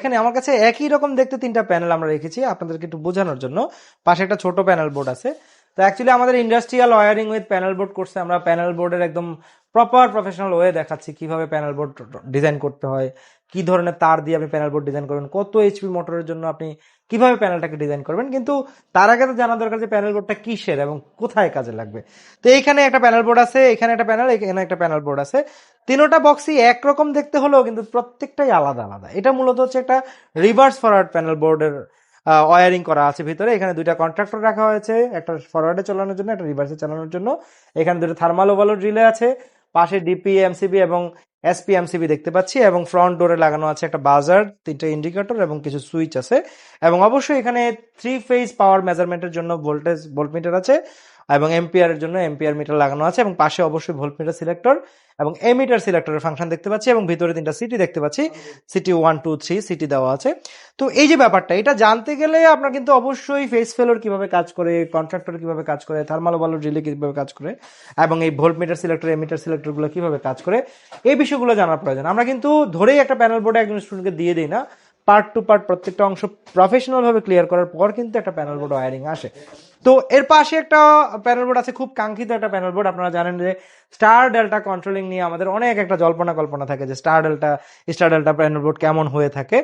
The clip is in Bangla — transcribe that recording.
এখানে আমার কাছে একই রকম দেখতে তিনটা প্যানেল আমরা রেখেছি আপনাদেরকে একটু বোঝানোর জন্য। পাশে একটা ছোট প্যানেল বোর্ড আছে। তো অ্যাকচুয়ালি আমাদের industrial wiring with panel board করছে, আমরা প্যানেল বোর্ডের একদম প্রপার প্রফেশনাল ওয়ে দেখাচ্ছি কিভাবে প্যানেল বোর্ড ডিজাইন করতে হয়, কি ধরনের তার দিয়ে আপনি প্যানেল বোর্ড ডিজাইন করবেন, কত এইচপি মোটরের জন্য আপনি কিভাবে প্যানেলটাকে ডিজাইন করবেন। কিন্তু তার আগে তো জানা দরকার যে প্যানেল বোর্ডটা কিসের এবং কোথায় কাজে লাগবে। তো এইখানে একটা প্যানেল বোর্ড আছে, এখানে একটা প্যানেল, এখানে একটা প্যানেল বোর্ড আছে। তিনোটা বক্সই একরকম দেখতে হলেও কিন্তু প্রত্যেকটাই আলাদা আলাদা। এটা মূলত হচ্ছে একটা রিভার্স ফরওয়ার্ড প্যানেল বোর্ডের ওয়ারিং করা আছে ভিতরে। এখানে দুইটা কন্ট্রাক্টর রাখা হয়েছে, একটা ফরওয়ার্ডে চালানোর জন্য, একটা রিভার্সে চালানোর জন্য। এখানে দুটো থার্মাল ওভারলোড রিলে আছে, পাশে ডিপি এমসিবি এবং এসপি এমসিবি দেখতে পাচ্ছি, এবং ফ্রন্ট ডোরে লাগানো আছে একটা বাজার, তিনটা ইন্ডিকেটর এবং কিছু সুইচ আছে। এবং অবশ্যই এখানে 3 ফেজ পাওয়ার মেজারমেন্টের জন্য ভোল্টমিটার আছে, এবং এম্পিয়ার এর জন্য এম্পিয়ার মিটার লাগানো আছে, এবং পাশে অবশ্যই ভোল্টমিটার সিলেক্টর এবং এমিটার সিলেক্টরের ফাংশন দেখতে পাচ্ছি, এবং ভিতরে তিনটা সিটি দেখতে পাচ্ছি, সিটি 1 2 3 সিটি দেওয়া আছে। তো এই যে ব্যাপারটা, এটা জানতে গেলে আপনার কিন্তু অবশ্যই ফেস ফেলোর কিভাবে কাজ করে, কন্ট্রাক্টর কিভাবে কাজ করে, থার্মাল ওভারলোড রিলে কিভাবে কাজ করে, এবং এই ভোল্টমিটার সিলেক্টর এমিটার সিলেক্টর গুলো কিভাবে কাজ করে, এই বিষয়গুলো জানার প্রয়োজন। আমরা কিন্তু ধরেই একটা প্যানেল বোর্ডে একজন স্টুডেন্টকে দিয়ে দিই না, পার্ট টু পার্ট প্রত্যেকটা অংশ প্রফেশনাল ভাবে ক্লিয়ার করার পর কিন্তু একটা প্যানেল বোর্ড ওয়্যারিং আসে। তো এর পাশে একটা প্যানেল বোর্ড আছে, খুব কাঙ্ক্ষিত একটা প্যানেল বোর্ড। আপনারা জানেন যে স্টার ডেল্টা কন্ট্রোলিং নিয়ে আমাদের অনেক একটা জল্পনা কল্পনা থাকে যে স্টার ডেল্টা প্যানেল বোর্ড কেমন হয়ে থাকে।